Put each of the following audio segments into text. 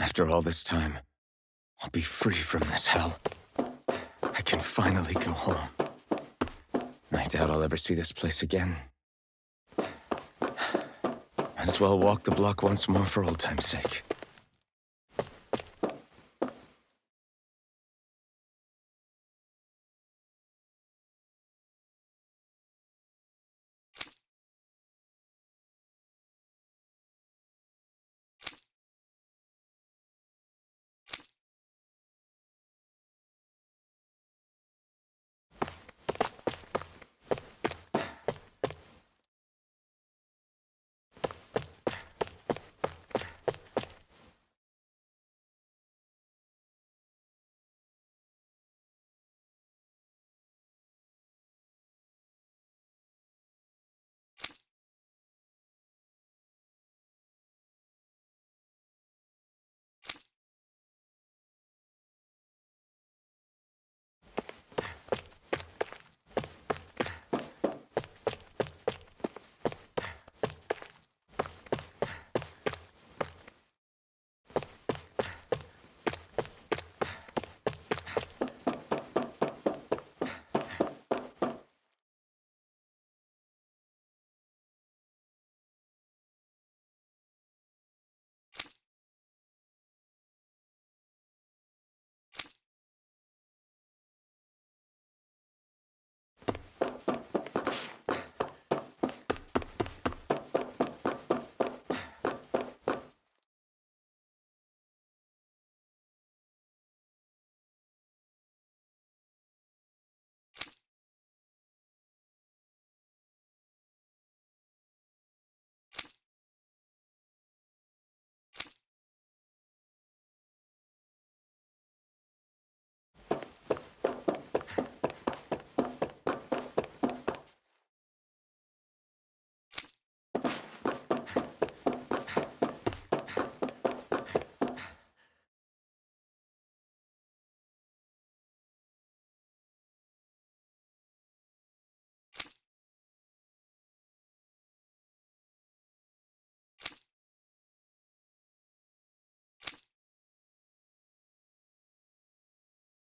After all this time, I'll be free from this hell. I can finally go home. I doubt I'll ever see this place again. Might as well walk the block once more for old time's sake.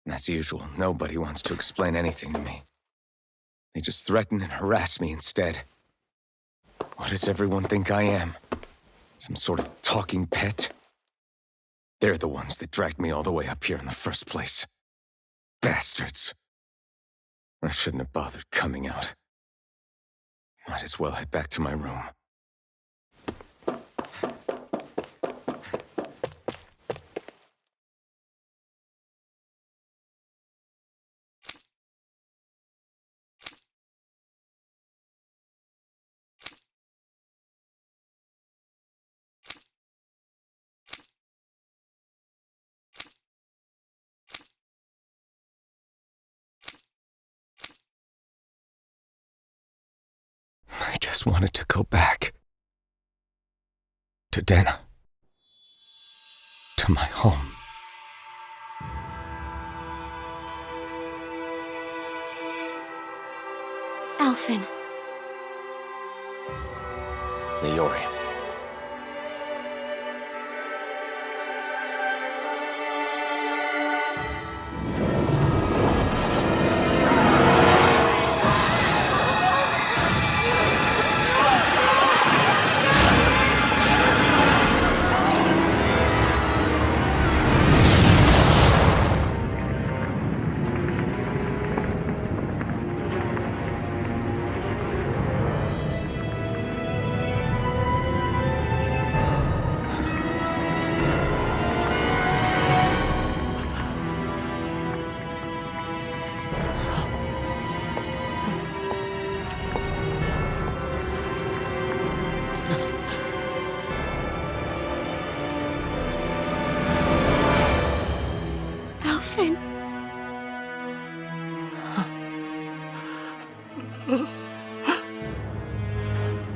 As usual, nobody wants to explain anything to me. They just threaten and harass me instead. What does everyone think I am? Some sort of talking pet? They're the ones that dragged me all the way up here in the first place. Bastards. I shouldn't have bothered coming out. Might as well head back to my room. I just wanted to go back. To Dana. To my home. Alphen. Leori.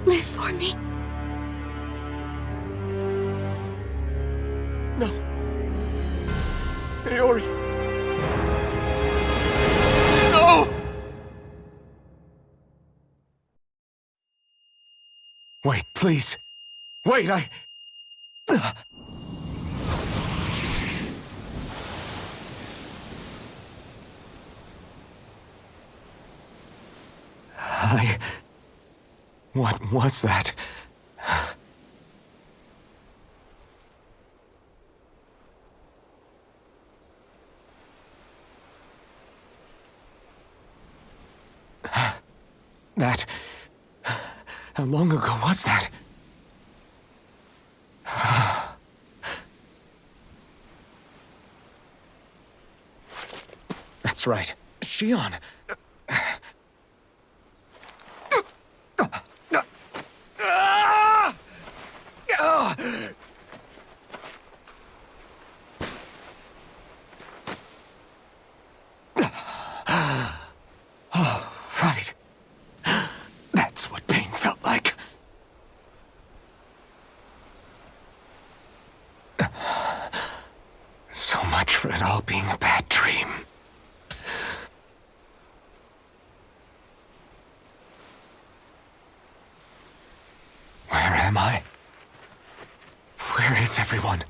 Live for me. No. Leori. No! Wait, please. Wait, What was that? That... How long ago was that? That's right. Shion! Oh, right. That's what pain felt like. So much for it all being a bad dream. Where am I? Where is everyone?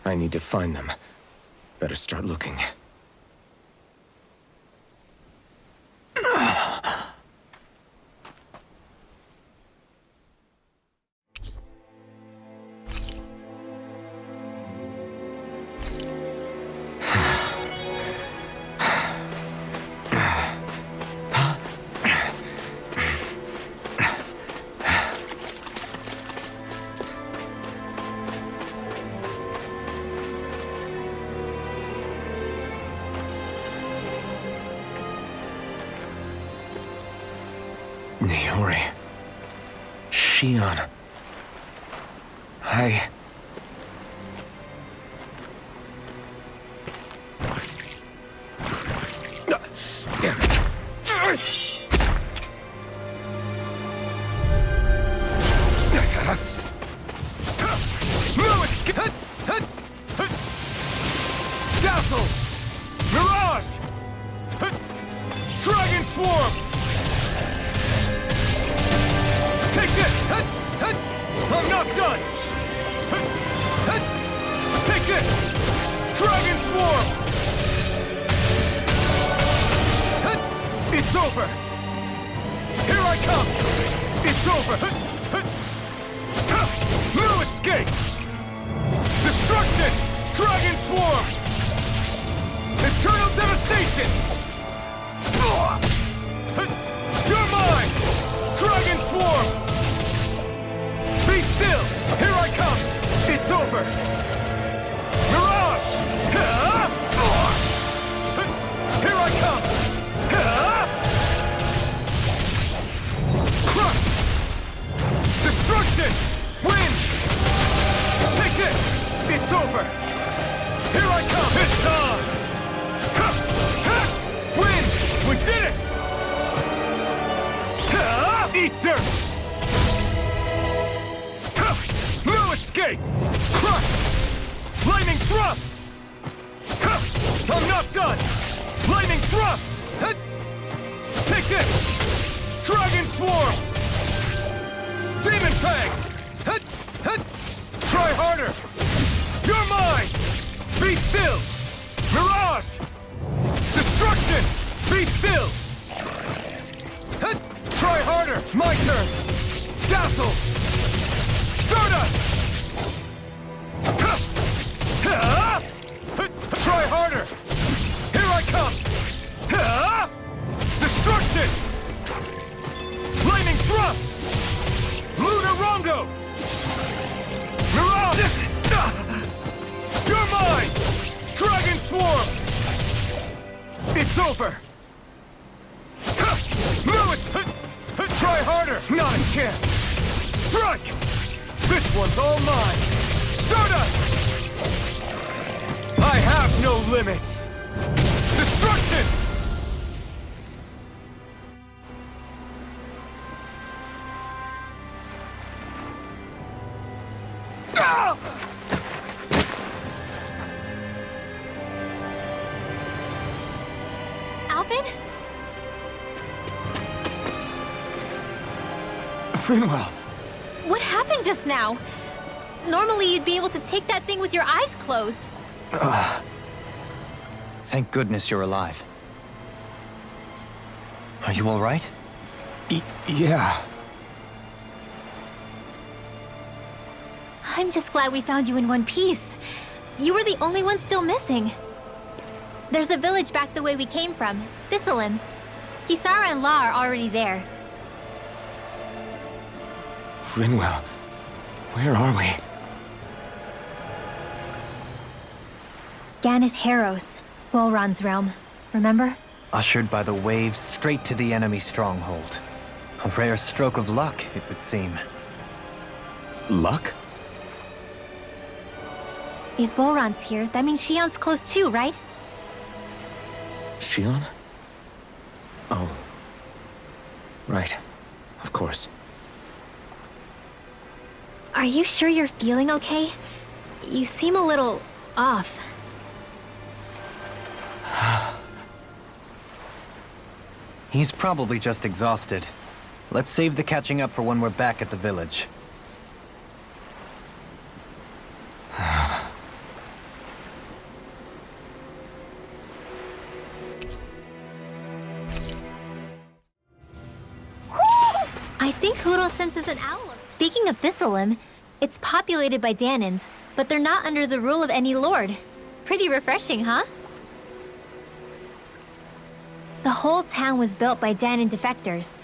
I need to find them. Better start looking. Niori. Shion. Damn it. Dazzle! Mirage! Dragon Swarm! Take this! I'm not done! Take this! Dragon Swarm! It's over! Here I come! It's over! No escape! Destruction! Dragon Swarm! Eternal devastation! You're mine! Dragon Swarm! Be still! Here I come! It's over! Mirage! Here I come! Crush! Destruction! Wind! Take this! It's over! Here I come! It's on! Wind! We did it! Eat dirt! No escape! Crush! Lightning thrust! I'm not done! Lightning thrust! Take this! Dragon Swarm! Demon Fang! Try harder! You're mine! Be still! Mirage! Destruction! Be still! Try harder! My turn! Dazzle! Stardust! Try harder! Here I come! Destruction! Lightning thrust! Lunar Rondo! Mirage! You're mine! Dragon Swarm! It's over! Try harder! Not a chance! Strike! This one's all mine! Stardust! I have no limits! Destruction! Rinwell! What happened just now? Normally you'd be able to take that thing with your eyes closed. Thank goodness you're alive. Are you all right? Yeah. I'm just glad we found you in one piece. You were the only one still missing. There's a village back the way we came from, Thistleham. Kisara and La are already there. Rinwell, where are we? Ganeth Harros, Volron's realm, remember? Ushered by the waves straight to the enemy stronghold. A rare stroke of luck, it would seem. Luck? If Volron's here, that means Shion's close too, right? Shion? Oh. Right. Of course. Are you sure you're feeling okay? You seem a little off. He's probably just exhausted. Let's save the catching up for when we're back at the village. I think Huro senses an owl. Speaking of Thistleham, it's populated by Danans, but they're not under the rule of any lord. Pretty refreshing, huh? The whole town was built by Danan defectors,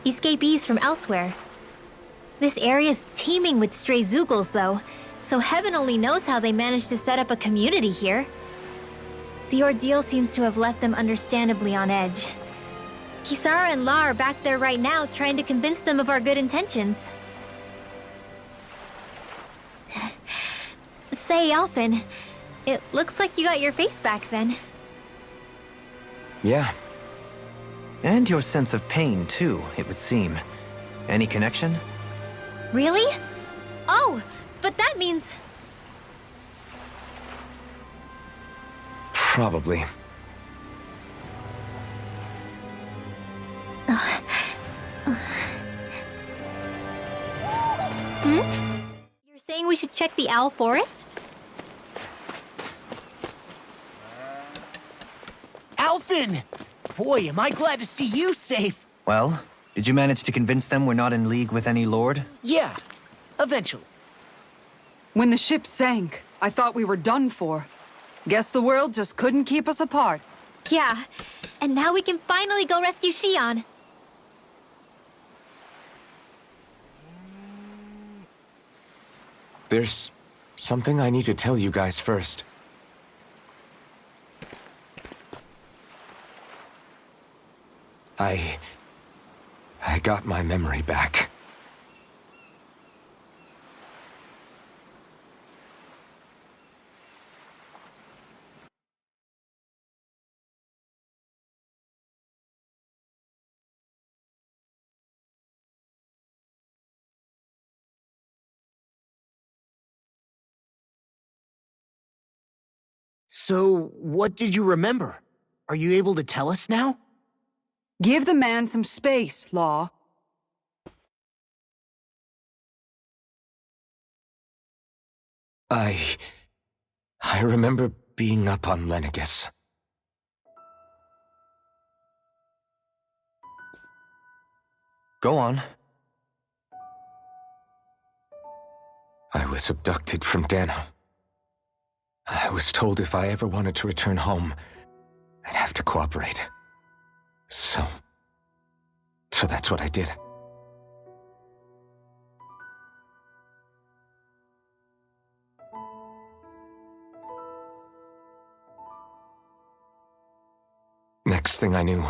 escapees from elsewhere. This area's teeming with stray Zeugles, though, so heaven only knows how they managed to set up a community here. The ordeal seems to have left them understandably on edge. Kisara and La are back there right now trying to convince them of our good intentions. Say, Alphen, it looks like you got your face back then. Yeah. And your sense of pain, too, it would seem. Any connection? Really? Oh, but that means... Probably. You're saying we should check the Owl Forest? Alphen! Boy, am I glad to see you safe. Well, did you manage to convince them we're not in league with any lord? Yeah, eventually. When the ship sank, I thought we were done for. Guess the world just couldn't keep us apart. Yeah, and now we can finally go rescue Shion. There's something I need to tell you guys first. I got my memory back. So, what did you remember? Are you able to tell us now? Give the man some space, Law. I remember being up on Lenegus. Go on. I was abducted from Dana. I was told if I ever wanted to return home, I'd have to cooperate. So that's what I did. Next thing I knew,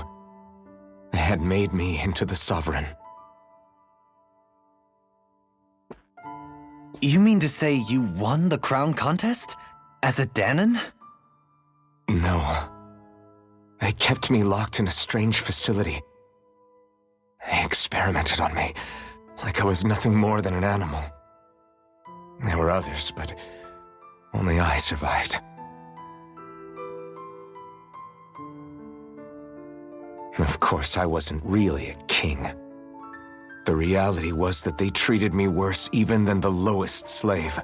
they had made me into the Sovereign. You mean to say you won the crown contest? As a Danan? No. They kept me locked in a strange facility. They experimented on me, like I was nothing more than an animal. There were others, but only I survived. Of course, I wasn't really a king. The reality was that they treated me worse even than the lowest slave.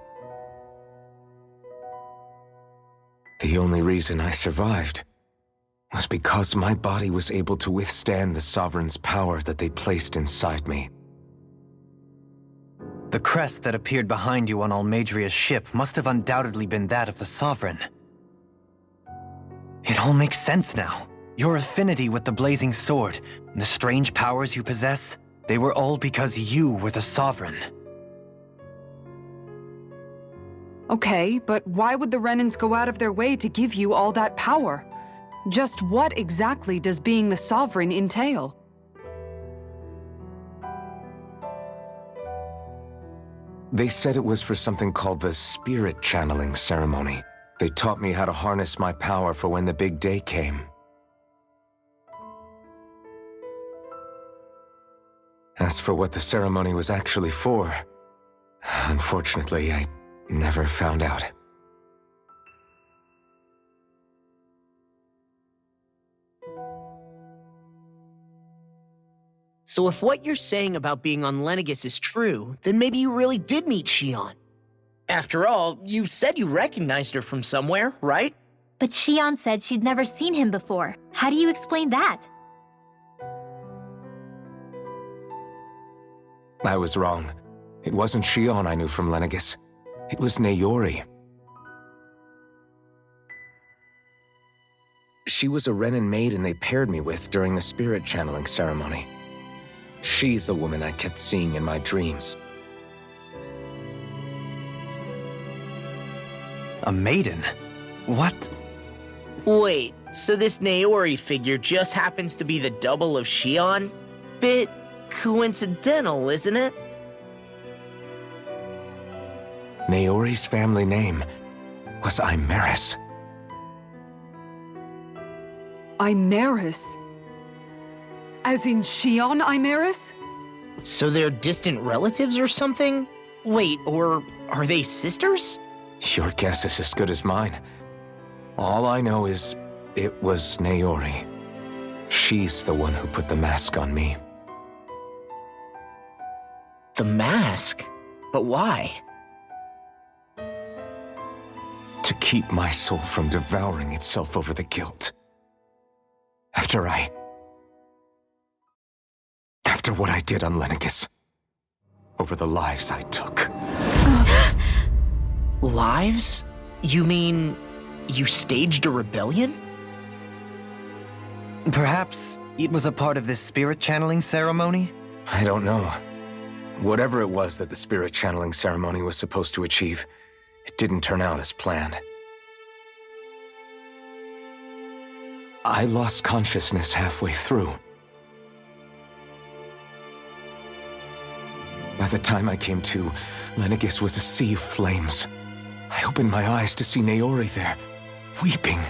The only reason I survived was because my body was able to withstand the Sovereign's power that they placed inside me. The crest that appeared behind you on Almadria's ship must have undoubtedly been that of the Sovereign. It all makes sense now. Your affinity with the Blazing Sword, the strange powers you possess, they were all because you were the Sovereign. Okay, but why would the Renans go out of their way to give you all that power? Just what exactly does being the Sovereign entail? They said it was for something called the Spirit Channeling Ceremony. They taught me how to harness my power for when the big day came. As for what the ceremony was actually for, unfortunately, I never found out. So if what you're saying about being on Lenegis is true, then maybe you really did meet Xion. After all, you said you recognized her from somewhere, right? But Xion said she'd never seen him before. How do you explain that? I was wrong. It wasn't Xion I knew from Lenegis. It was Naori. She was a Renan maiden they paired me with during the spirit channeling ceremony. She's the woman I kept seeing in my dreams. A maiden? What? Wait, so this Naori figure just happens to be the double of Xion? Bit coincidental, isn't it? Naori's family name was Imeris. Imeris? As in Xion Imeris? So they're distant relatives or something? Wait, or are they sisters? Your guess is as good as mine. All I know is it was Naori. She's the one who put the mask on me. The mask? But why? To keep my soul from devouring itself over the guilt. After what I did on Lenegis. Over the lives I took. Lives? You mean you staged a rebellion? Perhaps it was a part of this spirit channeling ceremony? I don't know. Whatever it was that the spirit channeling ceremony was supposed to achieve, it didn't turn out as planned. I lost consciousness halfway through. By the time I came to, Lenegis was a sea of flames. I opened my eyes to see Naori there, weeping.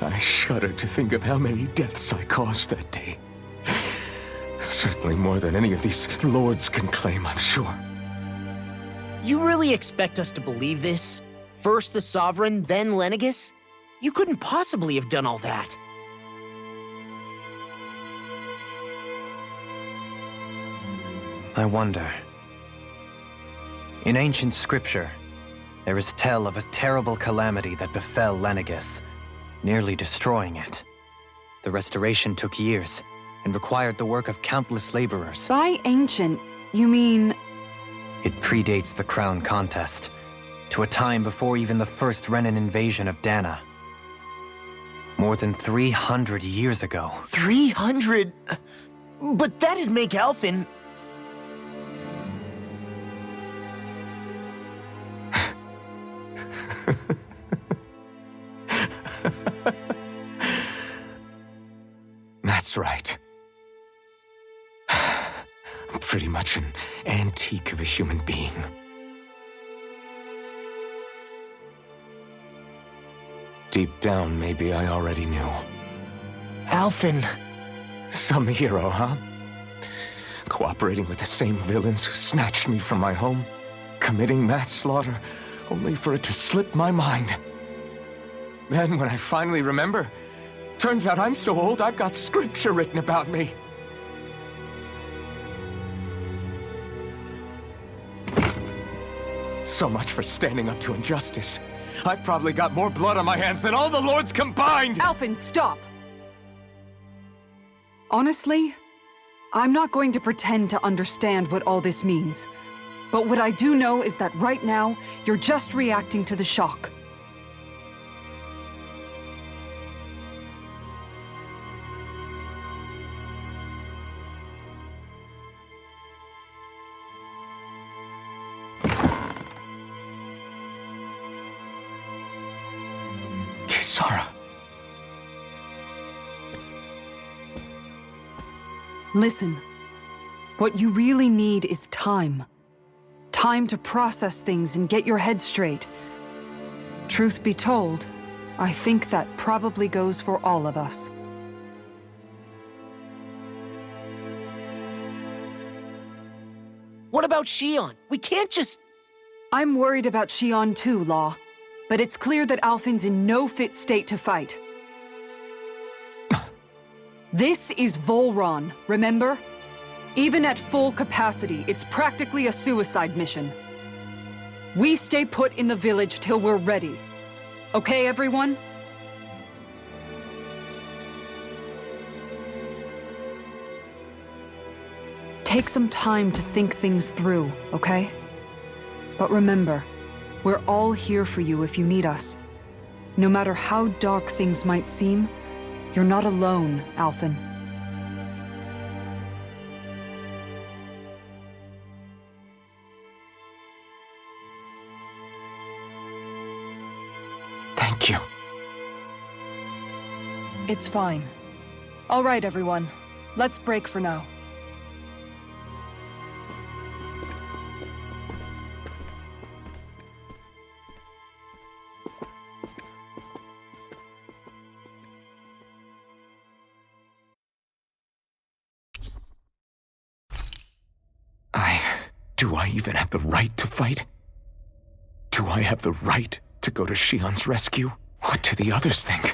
I shudder to think of how many deaths I caused that day. Certainly more than any of these lords can claim, I'm sure. You really expect us to believe this? First the Sovereign, then Lenegis? You couldn't possibly have done all that. I wonder. In ancient scripture, there is tell of a terrible calamity that befell Lenegis, nearly destroying it. The restoration took years, and required the work of countless laborers. By ancient, you mean... It predates the crown contest, to a time before even the first Renan invasion of Dana. More than 300 years ago. 300? But that'd make Alphen... That's right. I'm pretty much an antique of a human being. Deep down, maybe I already knew. Alphen... Some hero, huh? Cooperating with the same villains who snatched me from my home? committing mass slaughter, only for it to slip my mind. Then, when I finally remember, turns out I'm so old I've got scripture written about me. So much for standing up to injustice. I've probably got more blood on my hands than all the lords combined! Alphen, stop! Honestly, I'm not going to pretend to understand what all this means. But what I do know is that right now, you're just reacting to the shock. Kisara. Listen, what you really need is time. Time to process things and get your head straight. Truth be told, I think that probably goes for all of us. What about Shion? We can't just... I'm worried about Shion too, Law. But it's clear that Alphen's in no fit state to fight. This is Volron, remember? Even at full capacity, it's practically a suicide mission. We stay put in the village till we're ready. Okay, everyone? Take some time to think things through, okay? But remember, we're all here for you if you need us. No matter how dark things might seem, you're not alone, Alphen. Thank you. It's fine. All right, everyone. Let's break for now. Do I even have the right to fight? Do I have the right to go to Shion's rescue? What do the others think?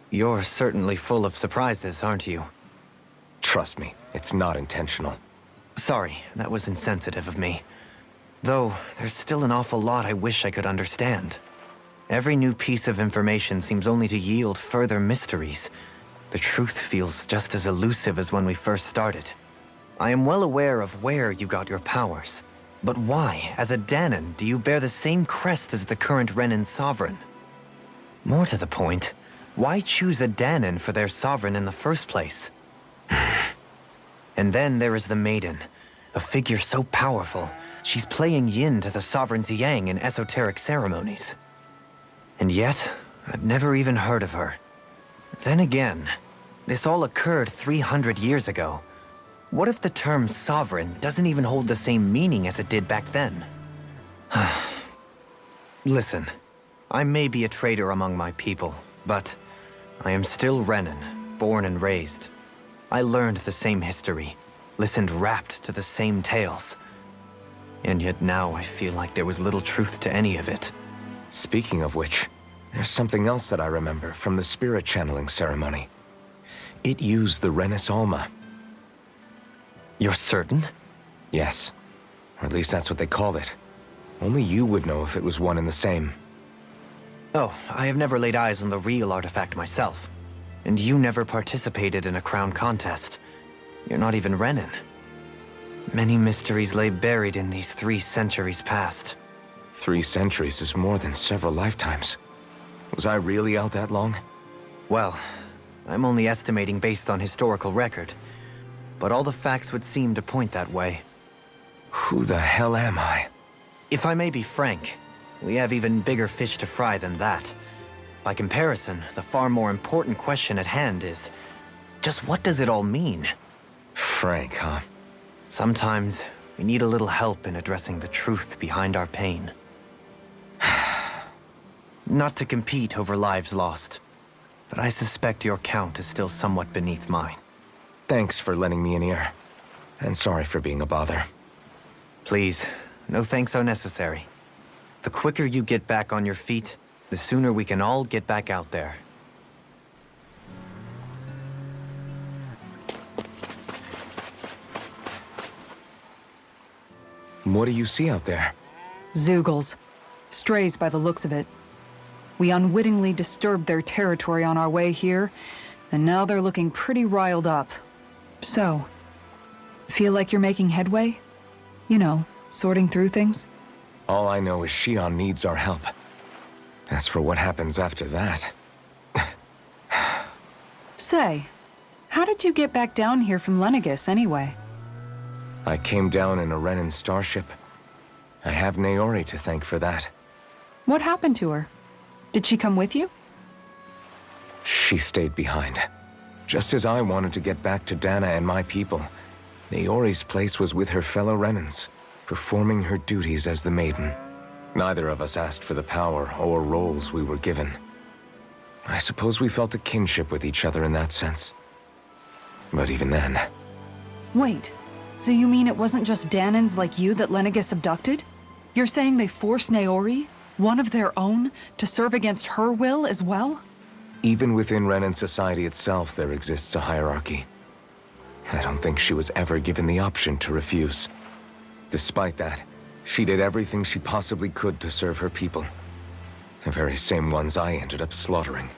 You're certainly full of surprises, aren't you? Trust me, it's not intentional. Sorry, that was insensitive of me. Though, there's still an awful lot I wish I could understand. Every new piece of information seems only to yield further mysteries. The truth feels just as elusive as when we first started. I am well aware of where you got your powers. But why, as a Danon, do you bear the same crest as the current Renin sovereign? More to the point, why choose a Danon for their sovereign in the first place? And then there is the Maiden, a figure so powerful, she's playing yin to the sovereign's yang in esoteric ceremonies. And yet, I've never even heard of her. Then again, this all occurred 300 years ago. What if the term sovereign doesn't even hold the same meaning as it did back then? Listen, I may be a traitor among my people, but I am still Renin, born and raised. I learned the same history, listened rapt to the same tales. And yet now I feel like there was little truth to any of it. Speaking of which, there's something else that I remember from the spirit channeling ceremony. It used the Renis Alma. You're certain? Yes. Or at least that's what they called it. Only you would know if it was one and the same. Oh, I have never laid eyes on the real artifact myself. And you never participated in a crown contest. You're not even Renin. Many mysteries lay buried in these 3 centuries past. 3 centuries is more than several lifetimes. Was I really out that long? Well, I'm only estimating based on historical record. But all the facts would seem to point that way. Who the hell am I? If I may be frank, we have even bigger fish to fry than that. By comparison, the far more important question at hand is, just what does it all mean? Frank, huh? Sometimes, we need a little help in addressing the truth behind our pain. Not to compete over lives lost, but I suspect your count is still somewhat beneath mine. Thanks for lending me an ear. And sorry for being a bother. Please, no thanks are necessary. The quicker you get back on your feet, the sooner we can all get back out there. What do you see out there? Zeugles. Strays by the looks of it. We unwittingly disturbed their territory on our way here, and now they're looking pretty riled up. So, feel like you're making headway? You know, sorting through things? All I know is Shion needs our help. As for what happens after that... Say, how did you get back down here from Lenegis, anyway? I came down in a Renan starship. I have Naori to thank for that. What happened to her? Did she come with you? She stayed behind. Just as I wanted to get back to Dana and my people, Naori's place was with her fellow Renans, performing her duties as the Maiden. Neither of us asked for the power or roles we were given. I suppose we felt a kinship with each other in that sense. But even then... Wait, so you mean it wasn't just Danans like you that Lenegis abducted? You're saying they forced Naori, one of their own, to serve against her will as well? Even within Renan society itself, there exists a hierarchy. I don't think she was ever given the option to refuse. Despite that, she did everything she possibly could to serve her people. The very same ones I ended up slaughtering.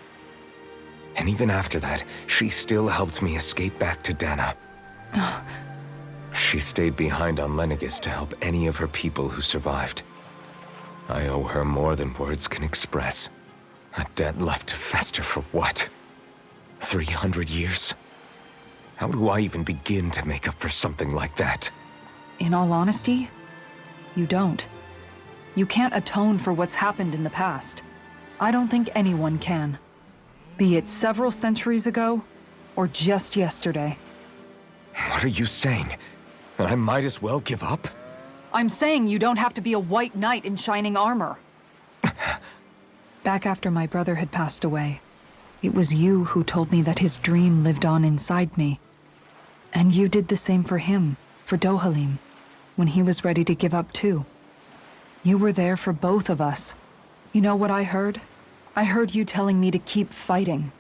And even after that, she still helped me escape back to Dana. She stayed behind on Lenegis to help any of her people who survived. I owe her more than words can express. A debt left to fester for what? 300 years? How do I even begin to make up for something like that? In all honesty, you don't. You can't atone for what's happened in the past. I don't think anyone can. Be it several centuries ago, or just yesterday. What are you saying? That I might as well give up? I'm saying you don't have to be a white knight in shining armor. Back after my brother had passed away, it was you who told me that his dream lived on inside me. And you did the same for him, for Dohalim, when he was ready to give up too. You were there for both of us. You know what I heard? I heard you telling me to keep fighting.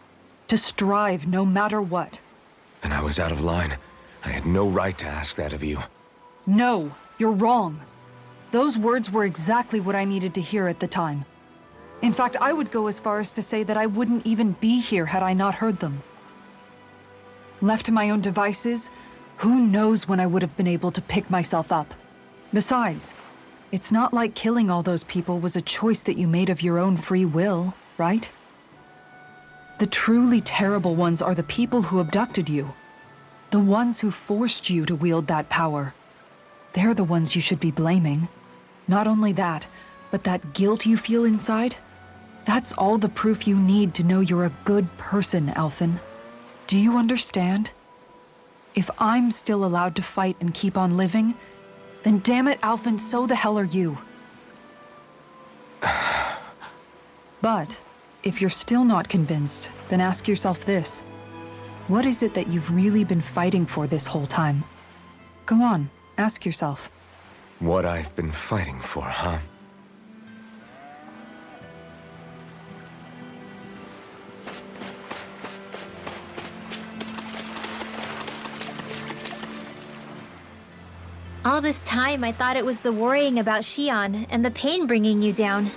To strive no matter what. Then I was out of line. I had no right to ask that of you. No, you're wrong. Those words were exactly what I needed to hear at the time. In fact, I would go as far as to say that I wouldn't even be here had I not heard them. Left to my own devices, who knows when I would have been able to pick myself up. Besides, it's not like killing all those people was a choice that you made of your own free will, right? The truly terrible ones are the people who abducted you. The ones who forced you to wield that power. They're the ones you should be blaming. Not only that, but that guilt you feel inside, that's all the proof you need to know you're a good person, Alphen. Do you understand? If I'm still allowed to fight and keep on living, then damn it, Alphen, so the hell are you. But, if you're still not convinced, then ask yourself this. What is it that you've really been fighting for this whole time? Go on, ask yourself. What I've been fighting for, huh? All this time, I thought it was the worrying about Shion and the pain bringing you down.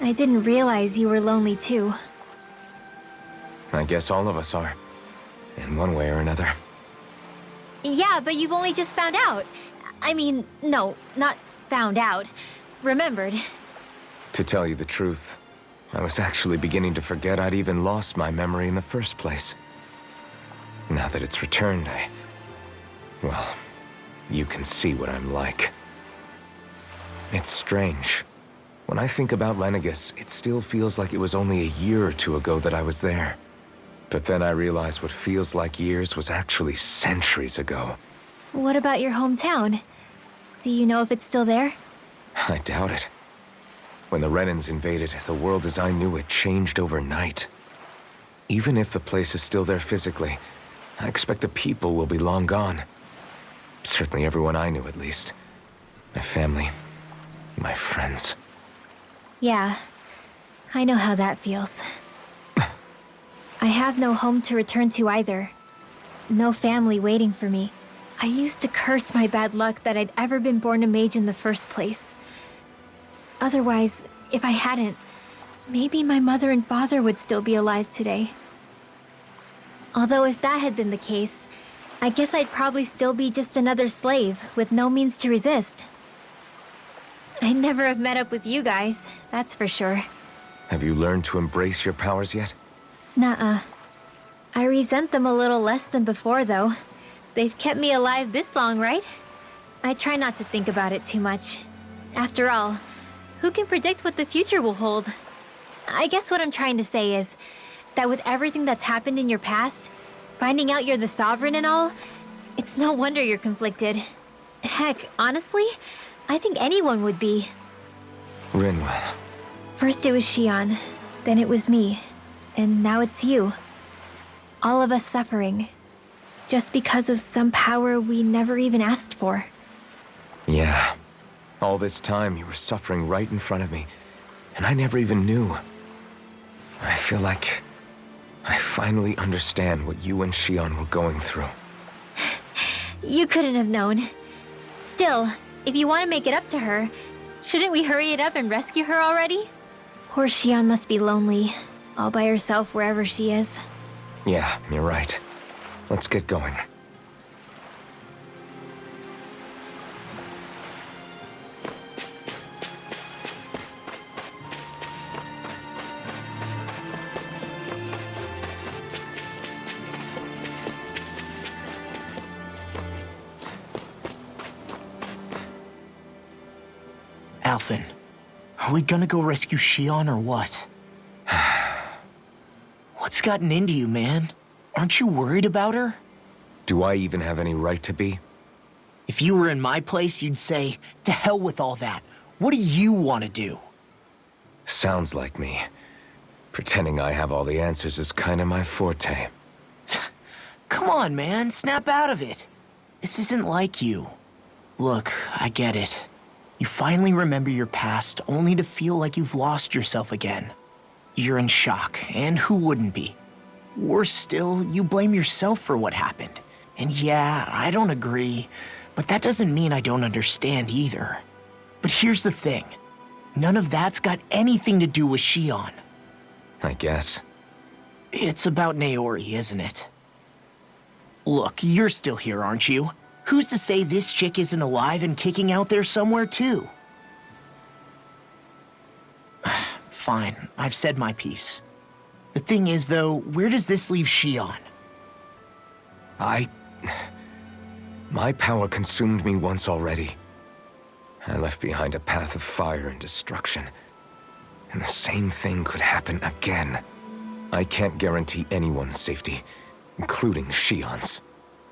I didn't realize you were lonely too. I guess all of us are. In one way or another. Yeah, but you've only just found out. I mean, no, not found out. Remembered. To tell you the truth, I was actually beginning to forget I'd even lost my memory in the first place. Now that it's returned, well, you can see what I'm like. It's strange. When I think about Lenegis, it still feels like it was only a year or two ago that I was there. But then I realized what feels like years was actually centuries ago. What about your hometown? Do you know if it's still there? I doubt it. When the Renans invaded, the world as I knew it changed overnight. Even if the place is still there physically, I expect the people will be long gone. Certainly everyone I knew, at least. My family, my friends. Yeah, I know how that feels. I have no home to return to either. No family waiting for me. I used to curse my bad luck that I'd ever been born a mage in the first place. Otherwise, if I hadn't, maybe my mother and father would still be alive today. Although if that had been the case, I guess I'd probably still be just another slave with no means to resist. I'd never have met up with you guys, that's for sure. Have you learned to embrace your powers yet? Nuh-uh. I resent them a little less than before, though. They've kept me alive this long, right? I try not to think about it too much. After all, who can predict what the future will hold? I guess what I'm trying to say is that with everything that's happened in your past, finding out you're the Sovereign and all, it's no wonder you're conflicted. Heck, honestly, I think anyone would be. Rinwell. First it was Xion, then it was me, and now it's you. All of us suffering, just because of some power we never even asked for. Yeah. All this time you were suffering right in front of me, and I never even knew. I feel like I finally understand what you and Xion were going through. You couldn't have known. Still, if you want to make it up to her, shouldn't we hurry it up and rescue her already? Poor Xion must be lonely, all by herself wherever she is. Yeah, you're right. Let's get going. Alphen, are we gonna go rescue Xion or what? What's gotten into you, man? Aren't you worried about her? Do I even have any right to be? If you were in my place, you'd say, to hell with all that. What do you want to do? Sounds like me. Pretending I have all the answers is kinda my forte. Come on, man, snap out of it. This isn't like you. Look, I get it. You finally remember your past, only to feel like you've lost yourself again. You're in shock, and who wouldn't be? Worse still, you blame yourself for what happened. And yeah, I don't agree, but that doesn't mean I don't understand either. But here's the thing. None of that's got anything to do with Xion. I guess. It's about Naori, isn't it? Look, you're still here, aren't you? Who's to say this chick isn't alive and kicking out there somewhere, too? Fine, I've said my piece. The thing is, though, where does this leave Xion? My power consumed me once already. I left behind a path of fire and destruction. And the same thing could happen again. I can't guarantee anyone's safety, including Xion's.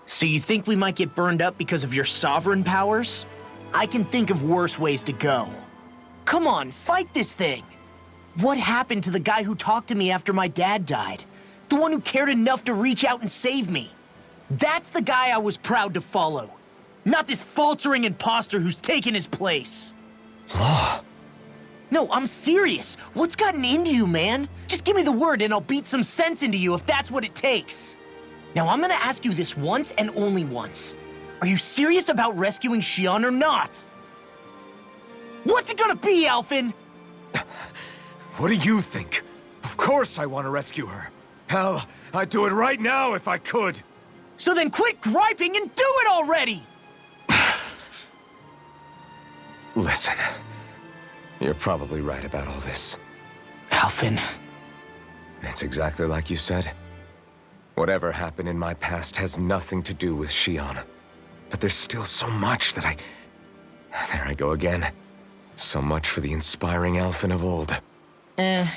So you think we might get burned up because of your sovereign powers? I can think of worse ways to go. Come on, fight this thing! What happened to the guy who talked to me after my dad died? The one who cared enough to reach out and save me? That's the guy I was proud to follow. Not this faltering imposter who's taken his place. Law. No, I'm serious. What's gotten into you, man? Just give me the word and I'll beat some sense into you if that's what it takes. Now, I'm gonna ask you this once and only once. Are you serious about rescuing Xion or not? What's it gonna be, Alphen? What do you think? Of course I want to rescue her. Hell, I'd do it right now if I could. So then quit griping and do it already! Listen, you're probably right about all this. Alphen. It's exactly like you said. Whatever happened in my past has nothing to do with Xion. But there's still so much that There I go again. So much for the inspiring Alphen of old.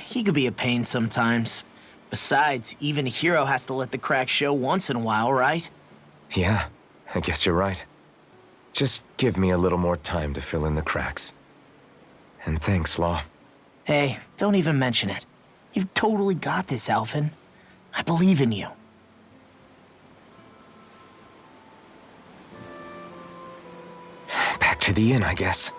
He could be a pain sometimes. Besides, even a hero has to let the cracks show once in a while, right? Yeah, I guess you're right. Just give me a little more time to fill in the cracks. And thanks, Law. Hey, don't even mention it. You've totally got this, Alphen. I believe in you. Back to the inn, I guess.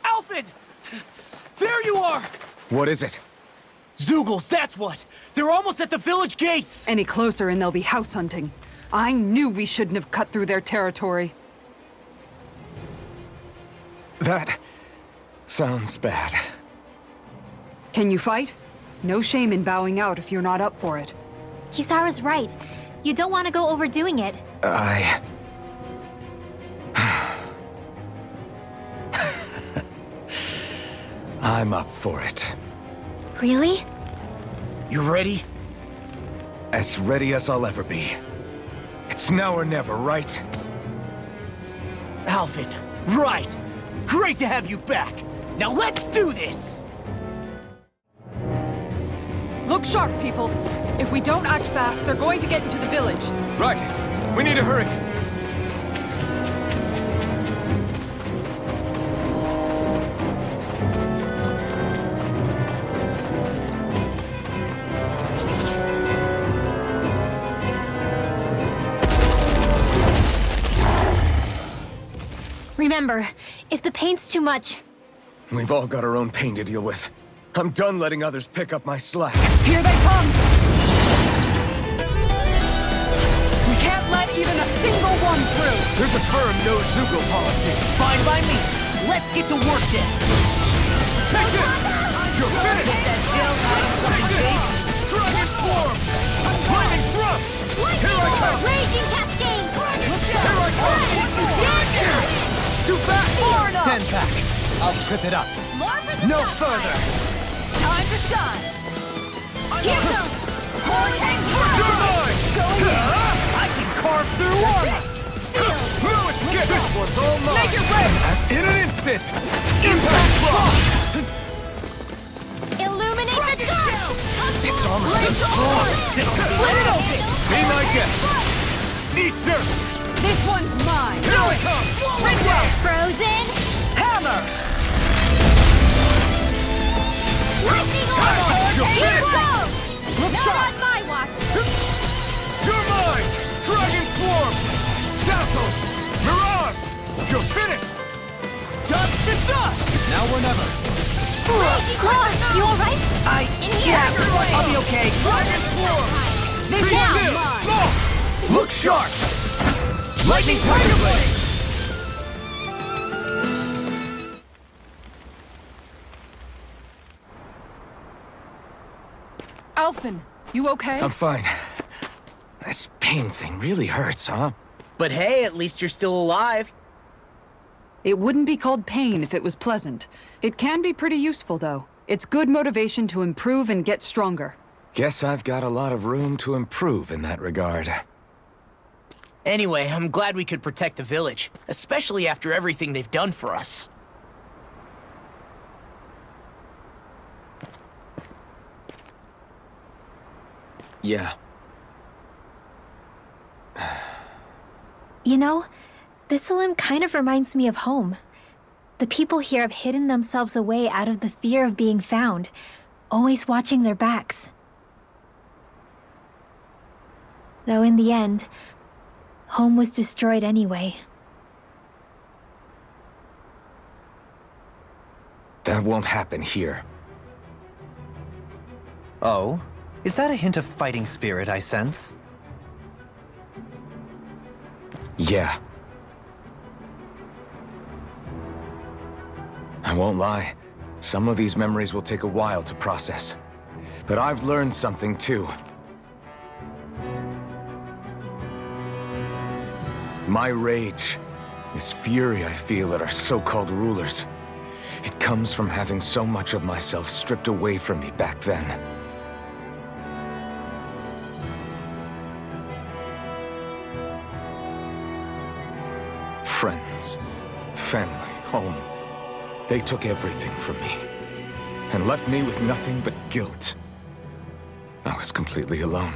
Alfin! There you are! What is it? Zeugles, that's what! They're almost at the village gates! Any closer and they'll be house hunting. I knew we shouldn't have cut through their territory. That sounds bad. Can you fight? No shame in bowing out if you're not up for it. Kisara's right. You don't want to go overdoing it. I'm up for it. Really? You ready? As ready as I'll ever be. It's now or never, right? Alvin, right! Great to have you back! Now let's do this! Look sharp, people. If we don't act fast, they're going to get into the village. Right. We need to hurry. Remember, if the pain's too much, We've all got our own pain to deal with. I'm done letting others pick up my slack. Here they come! We can't let even a single one through! There's a firm no-Zuko policy. Fine by me. Let's get to work then. Take this! You're finished! Dragon Swarm! Lightning Thrust! Here I come! Raging Cascade! Here I come! Too fast! Stand back. I'll trip it up. More for the No top further. Time to shine! Here goes! Vortex You're mine! I can carve through armor! No escape! This one's all mine! Make it rain! In an instant! Impact block! Illuminate the dark! Its armor's so strong! Split it open! Be my guest! Eat dirt! This one's mine! Here I come! Frozen! Hammer! Lightning orb! You're Here finished! goes! Look Not sharp! on my watch! You're mine! Dragon Swarm! Talesof! Mirage! You're finished! Dust to dust! Now or never. You alright? In here! I'll be okay. Dragon Swarm! This Be one's still! mine! No! Look sharp! Lightning Tiger Blade! Alfin, you okay? I'm fine. This pain thing really hurts, huh? But hey, at least you're still alive. It wouldn't be called pain if it was pleasant. It can be pretty useful, though. It's good motivation to improve and get stronger. Guess I've got a lot of room to improve in that regard. Anyway, I'm glad we could protect the village, especially after everything they've done for us. Yeah. You know, this limb kind of reminds me of home. The people here have hidden themselves away out of the fear of being found, always watching their backs. Though in the end, home was destroyed anyway. That won't happen here. Oh? Is that a hint of fighting spirit I sense? Yeah. I won't lie. Some of these memories will take a while to process. But I've learned something too. My rage, this fury I feel at our so-called rulers, it comes from having so much of myself stripped away from me back then. Friends, family, home. They took everything from me, and left me with nothing but guilt. I was completely alone.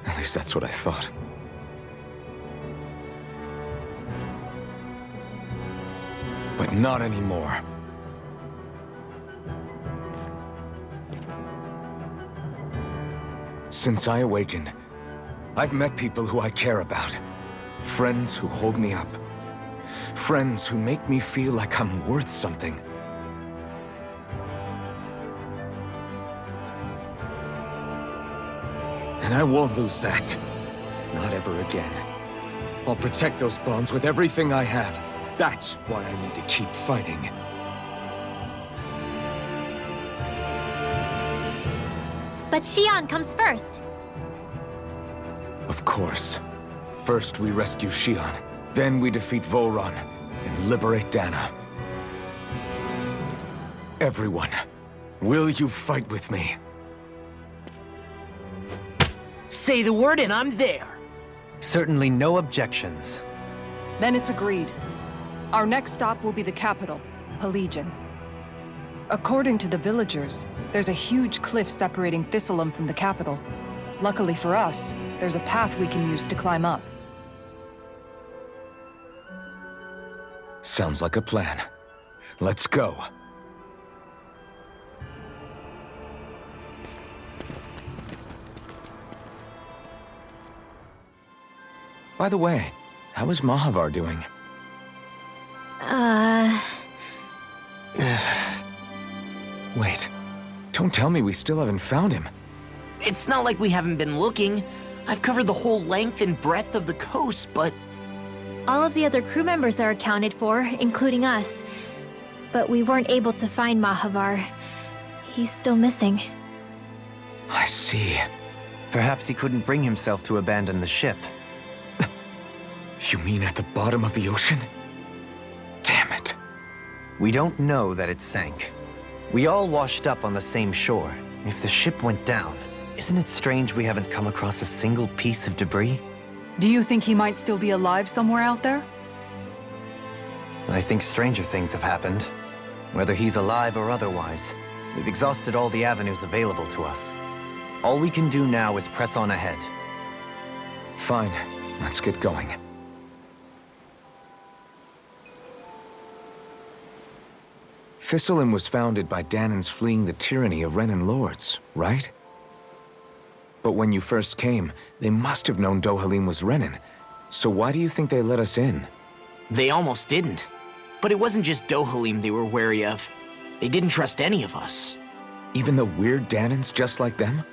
At least that's what I thought. But not anymore. Since I awakened, I've met people who I care about. Friends who hold me up. Friends who make me feel like I'm worth something. And I won't lose that. Not ever again. I'll protect those bonds with everything I have. That's why I need to keep fighting. But Xion comes first. Of course. First we rescue Xion, then we defeat Volron and liberate Dana. Everyone, will you fight with me? Say the word and I'm there. Certainly no objections. Then it's agreed. Our next stop will be the capital, Pelegion. According to the villagers, there's a huge cliff separating Thistlum from the capital. Luckily for us, there's a path we can use to climb up. Sounds like a plan. Let's go. By the way, how is Mahavar doing? Wait. Don't tell me we still haven't found him. It's not like we haven't been looking. I've covered the whole length and breadth of the coast, but All of the other crew members are accounted for, including us. But we weren't able to find Mahavar. He's still missing. I see. Perhaps he couldn't bring himself to abandon the ship. You mean at the bottom of the ocean? Damn it. We don't know that it sank. We all washed up on the same shore. If the ship went down, isn't it strange we haven't come across a single piece of debris? Do you think he might still be alive somewhere out there? I think stranger things have happened. Whether he's alive or otherwise, we've exhausted all the avenues available to us. All we can do now is press on ahead. Fine. Let's get going. Thistlein was founded by Danans fleeing the tyranny of Renan lords, right? But when you first came, they must have known Dohalim was Renan. So why do you think they let us in? they almost didn't. But it wasn't just Dohalim they were wary of. They didn't trust any of us. Even the weird Danans just like them?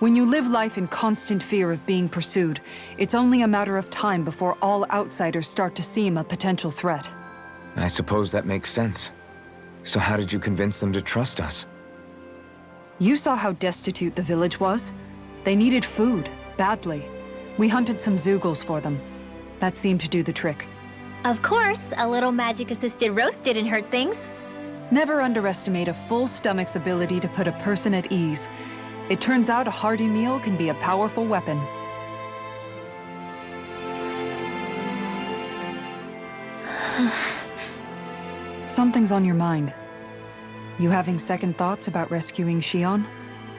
When you live life in constant fear of being pursued, it's only a matter of time before all outsiders start to seem a potential threat. I suppose that makes sense. So how did you convince them to trust us? You saw how destitute the village was. They needed food, badly. We hunted some Zeugles for them. That seemed to do the trick. Of course, a little magic-assisted roast didn't hurt things. Never underestimate a full stomach's ability to put a person at ease. It turns out a hearty meal can be a powerful weapon. Something's on your mind. You having second thoughts about rescuing Xion?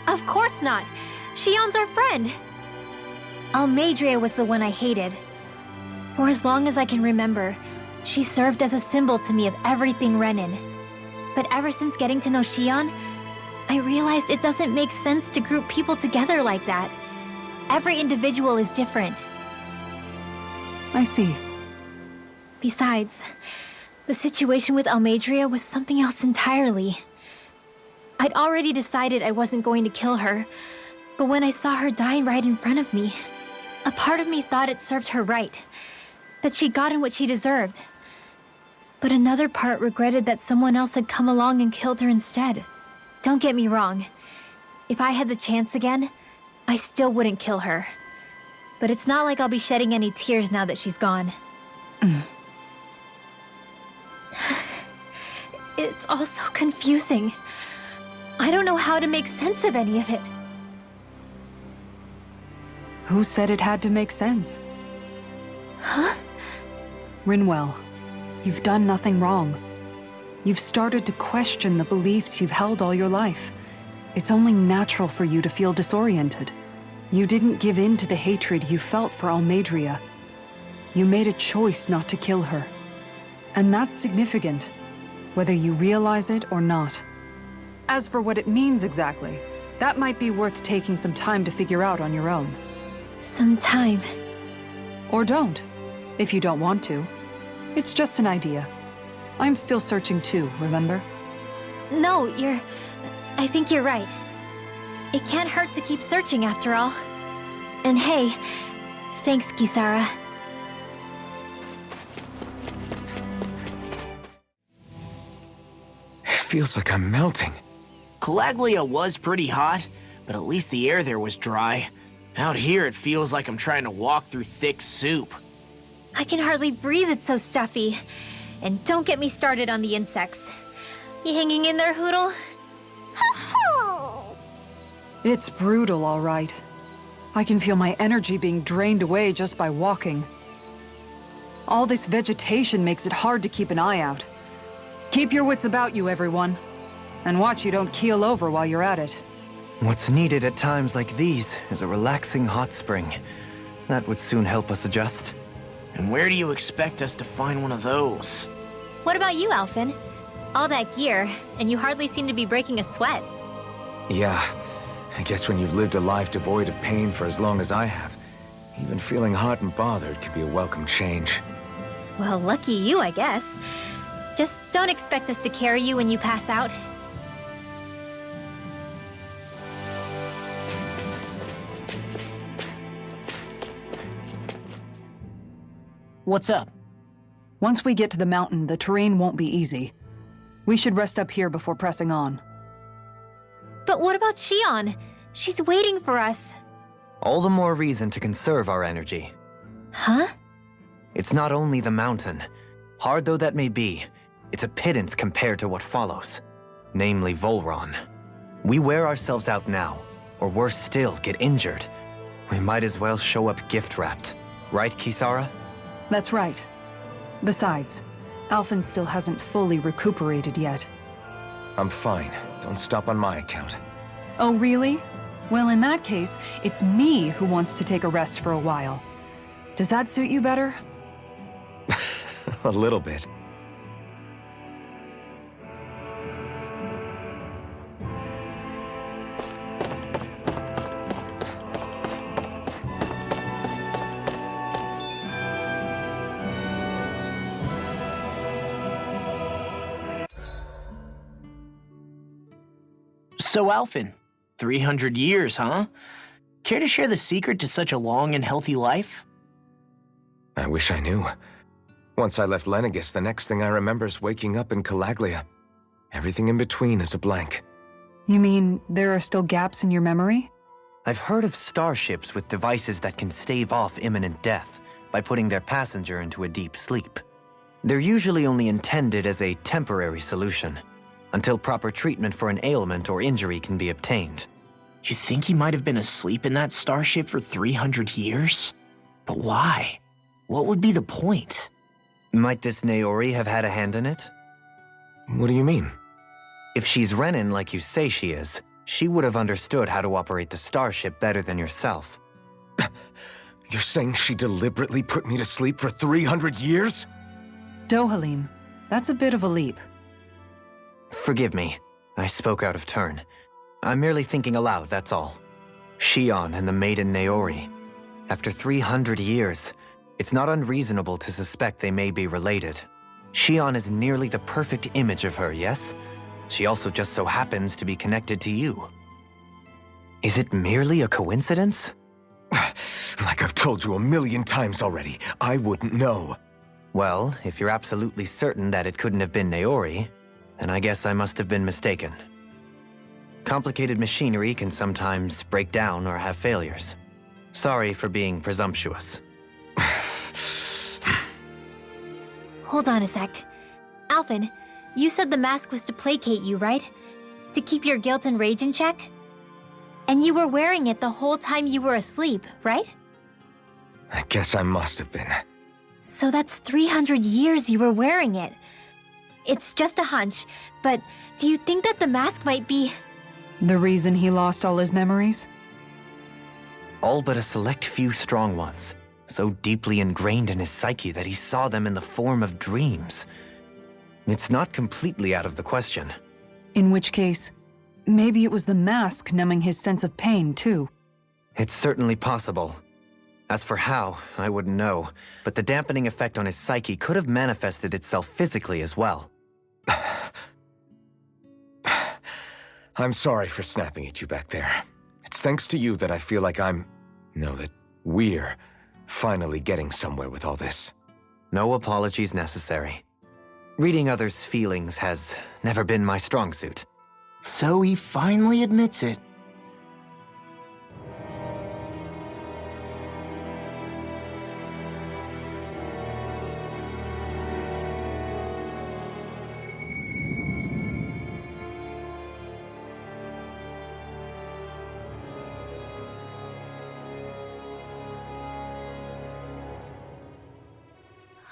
Of course not. Xion's our friend. Almeidrea was the one I hated. For as long as I can remember, she served as a symbol to me of everything Renan. But ever since getting to know Xion, I realized it doesn't make sense to group people together like that. Every individual is different. I see. Besides, the situation with Almeidrea was something else entirely. I'd already decided I wasn't going to kill her, but when I saw her die right in front of me, a part of me thought it served her right, that she'd gotten what she deserved. But another part regretted that someone else had come along and killed her instead. Don't get me wrong. If I had the chance again, I still wouldn't kill her. But it's not like I'll be shedding any tears now that she's gone. It's all so confusing. I don't know how to make sense of any of it. Who said it had to make sense? Huh? Rinwell, you've done nothing wrong. You've started to question the beliefs you've held all your life. It's only natural for you to feel disoriented. You didn't give in to the hatred you felt for Almeidrea. You made a choice not to kill her. And that's significant, whether you realize it or not. As for what it means exactly, that might be worth taking some time to figure out on your own. Some time. Or don't, if you don't want to. It's just an idea. I'm still searching too, remember? No, I think you're right. It can't hurt to keep searching after all. And hey, thanks, Kisara. It feels like I'm melting. Calaglia was pretty hot, but at least the air there was dry. Out here, it feels like I'm trying to walk through thick soup. I can hardly breathe, it's so stuffy. And don't get me started on the insects. You hanging in there, Hoodle? It's brutal, all right. I can feel my energy being drained away just by walking. All this vegetation makes it hard to keep an eye out. Keep your wits about you, everyone. And watch you don't keel over while you're at it. What's needed at times like these is a relaxing hot spring. That would soon help us adjust. And where do you expect us to find one of those? What about you, Alphen? All that gear, and you hardly seem to be breaking a sweat. Yeah, I guess when you've lived a life devoid of pain for as long as I have, even feeling hot and bothered could be a welcome change. Well, lucky you, I guess. Just don't expect us to carry you when you pass out. What's up? Once we get to the mountain, the terrain won't be easy. We should rest up here before pressing on. But what about Shion? She's waiting for us. All the more reason to conserve our energy. Huh? It's not only the mountain. Hard though that may be, it's a pittance compared to what follows. Namely Volron. We wear ourselves out now, or worse still, get injured. We might as well show up gift-wrapped. Right, Kisara? That's right. Besides, Alphen still hasn't fully recuperated yet. I'm fine. Don't stop on my account. Oh, really? Well, in that case, it's me who wants to take a rest for a while. Does that suit you better? A little bit. So, Alphen, 300 years, huh? Care to share the secret to such a long and healthy life? I wish I knew. Once I left Lenegis, the next thing I remember is waking up in Calaglia. Everything in between is a blank. You mean there are still gaps in your memory? I've heard of starships with devices that can stave off imminent death by putting their passenger into a deep sleep. They're usually only intended as a temporary solution, until proper treatment for an ailment or injury can be obtained. You think he might have been asleep in that starship for 300 years? But why? What would be the point? Might this Naori have had a hand in it? What do you mean? If she's Renin like you say she is, she would have understood how to operate the starship better than yourself. You're saying she deliberately put me to sleep for 300 years? Dohalim, that's a bit of a leap. Forgive me. I spoke out of turn. I'm merely thinking aloud, that's all. Shion and the maiden Naori. After 300 years, it's not unreasonable to suspect they may be related. Shion is nearly the perfect image of her, yes? She also just so happens to be connected to you. Is it merely a coincidence? Like I've told you a million times already, I wouldn't know. Well, if you're absolutely certain that it couldn't have been Naori, then I guess I must have been mistaken. Complicated machinery can sometimes break down or have failures. Sorry for being presumptuous. Hold on a sec. Alphen, you said the mask was to placate you, right? To keep your guilt and rage in check? And you were wearing it the whole time you were asleep, right? I guess I must have been. So that's 300 years you were wearing it. it's just a hunch, but do you think that the mask might be... The reason he lost all his memories? All but a select few strong ones, so deeply ingrained in his psyche that he saw them in the form of dreams. It's not completely out of the question. In which case, maybe it was the mask numbing his sense of pain, too. It's certainly possible. As for how, I wouldn't know, but the dampening effect on his psyche could have manifested itself physically as well. I'm sorry for snapping at you back there. It's thanks to you that I feel like that we're finally getting somewhere with all this. No apologies necessary. Reading others' feelings has never been my strong suit. So he finally admits it.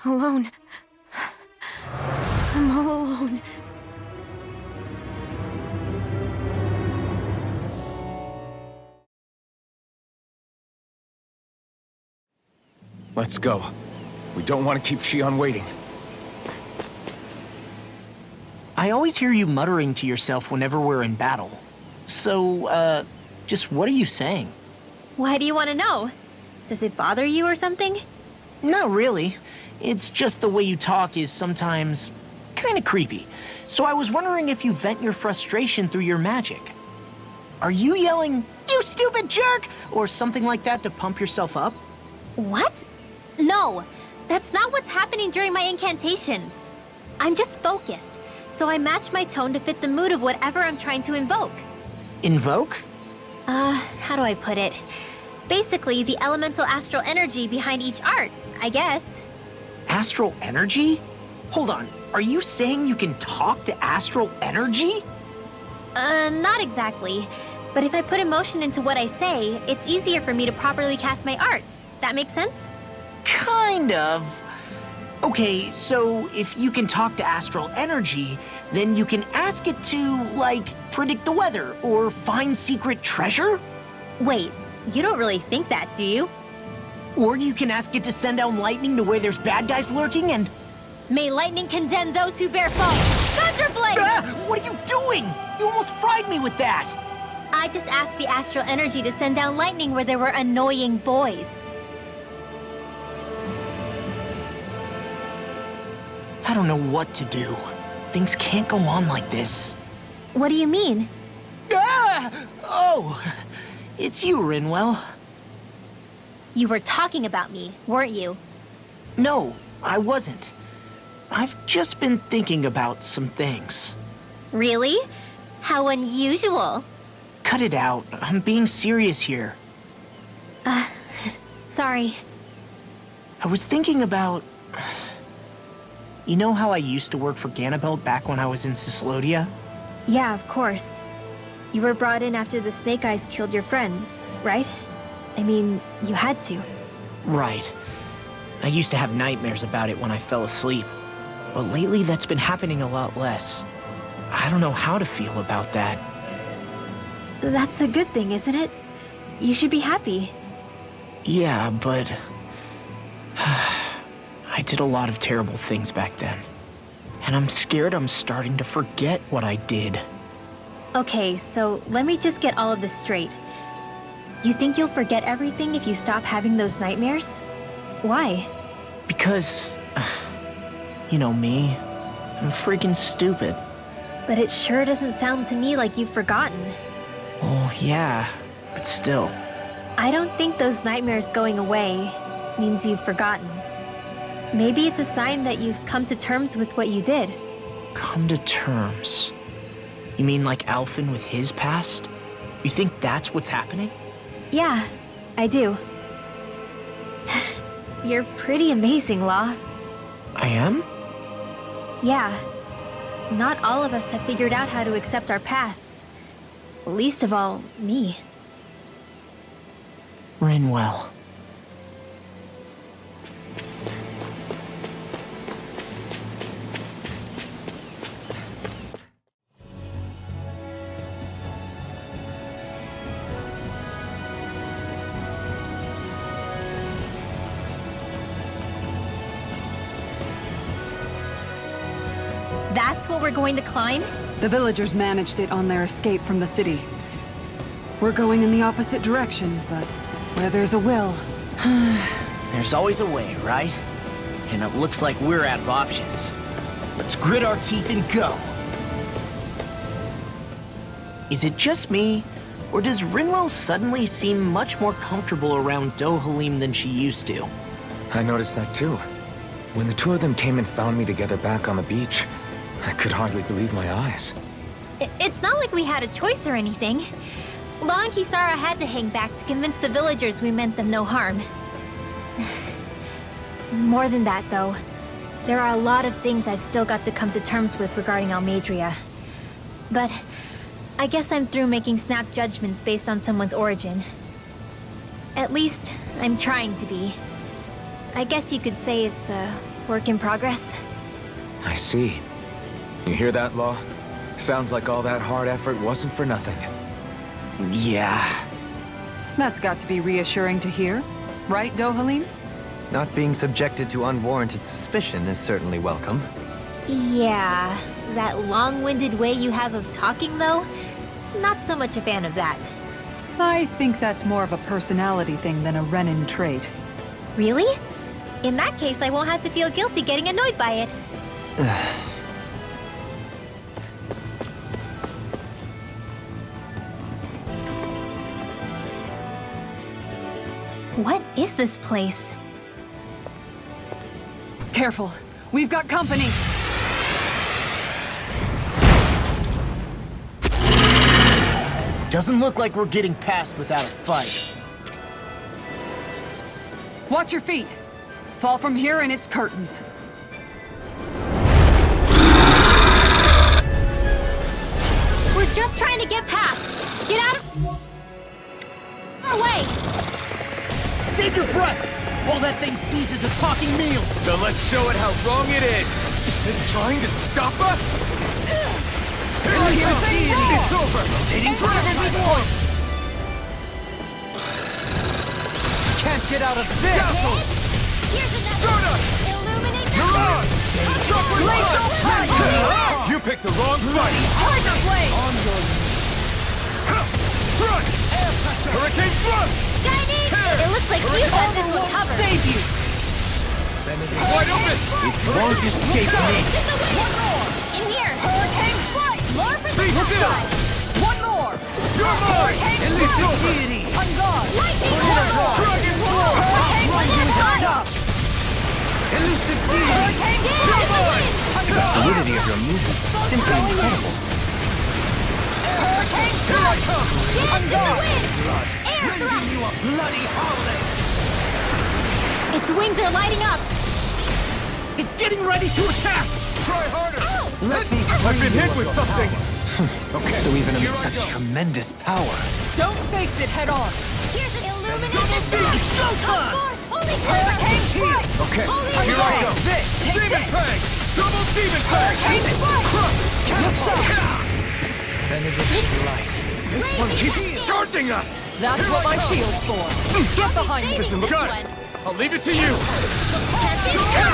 Alone. I'm all alone. Let's go. We don't want to keep Shion waiting. I always hear you muttering to yourself whenever we're in battle. So, just what are you saying? Why do you want to know? Does it bother you or something? Not really. It's just the way you talk is sometimes kind of creepy. So I was wondering if you vent your frustration through your magic. Are you yelling, "You stupid jerk," or something like that to pump yourself up? What? No, that's not what's happening during my incantations. I'm just focused, so I match my tone to fit the mood of whatever I'm trying to invoke. Invoke? How do I put it? Basically, the elemental astral energy behind each art, I guess. Astral energy? Hold on, are you saying you can talk to astral energy? Not exactly. But if I put emotion into what I say, it's easier for me to properly cast my arts. That makes sense? Kind of. Okay, so if you can talk to astral energy, then you can ask it to, like, predict the weather or find secret treasure? Wait, you don't really think that, do you? Or you can ask it to send down lightning to where there's bad guys lurking and... May lightning condemn those who bear false! Thunderblade! What are you doing? You almost fried me with that! I just asked the astral energy to send down lightning where there were annoying boys. I don't know what to do. Things can't go on like this. What do you mean? Ah! Oh, it's you, Rinwell. You were talking about me, weren't you? No, I wasn't. I've just been thinking about some things. Really? How unusual. Cut it out. I'm being serious here. Sorry. I was thinking about... You know how I used to work for Ganabelt back when I was in Cislodia? Yeah, of course. You were brought in after the Snake Eyes killed your friends, right? I mean, you had to. Right. I used to have nightmares about it when I fell asleep. But lately, that's been happening a lot less. I don't know how to feel about that. That's a good thing, isn't it? You should be happy. Yeah, but... I did a lot of terrible things back then. And I'm scared I'm starting to forget what I did. Okay, so let me just get all of this straight. You think you'll forget everything if you stop having those nightmares? Why? Because... You know me. I'm freaking stupid. But it sure doesn't sound to me like you've forgotten. Oh, yeah. But still. I don't think those nightmares going away means you've forgotten. Maybe it's a sign that you've come to terms with what you did. Come to terms? You mean like Alphen with his past? You think that's what's happening? Yeah, I do. You're pretty amazing, Law. I am? Yeah. Not all of us have figured out how to accept our pasts. Least of all, me. Rinwell. this what we're going to climb? The villagers managed it on their escape from the city. We're going in the opposite direction, but where there's a will... There's always a way, right? And it looks like we're out of options. Let's grit our teeth and go. Is it just me, or does Rinwell suddenly seem much more comfortable around Dohalim than she used to? I noticed that too. When the two of them came and found me together back on the beach, I could hardly believe my eyes. It's not like we had a choice or anything. Law and Kisara had to hang back to convince the villagers we meant them no harm. More than that, though. There are a lot of things I've still got to come to terms with regarding Almeidrea. But I guess I'm through making snap judgments based on someone's origin. At least, I'm trying to be. I guess you could say it's a work in progress. I see. You hear that, Law? Sounds like all that hard effort wasn't for nothing. Yeah. That's got to be reassuring to hear. Right, Dohalim? Not being subjected to unwarranted suspicion is certainly welcome. Yeah, that long-winded way you have of talking, though? Not so much a fan of that. I think that's more of a personality thing than a Renin trait. Really? In that case, I won't have to feel guilty getting annoyed by it. What is this place? Careful. We've got company. Doesn't look like we're getting past without a fight. Watch your feet. Fall from here and it's curtains. We're just trying to get past. Get out of our way. Save your breath while that thing seizes a talking meal. So let's show it how wrong it is. Is it trying to stop us? Here we go! It's over! Rotating dragon form! Can't get out of this! Dazzle! Here's another. Stardust! Illuminate the Mirage! Sharpen blood! You picked the wrong fight! Tiger Blade! Strike! Hurricane Thrust! Chinese! It looks like you said this will cover. Save you! Wide open! It won't escape me. One more! In here! Hurricane Strike! More for the Be still! side! One more! You're mine! It's over! On guard! Lightning Dragon Roar! Hurricane Blast! Elusive Hurricane Blast! The fluidity of your movements is simply incredible. Hurricane Strike! Dance in the wind! Air thrust! you a bloody holiday! Its wings are lighting up! It's getting ready to attack! Try harder! I've been hit with something! Okay, So even amid here I such go. tremendous power, Don't face it head on! Here's an illuminated Double strike! beam! Holy Hurricane Strike! Okay, Holy here I go! Take Demon this! Fang! Double Demon Fang! Look sharp! benediction light. This one keeps charging us! That's what my shield's for. Get behind me! Doesn't look good! I'll leave it to you! Let's go!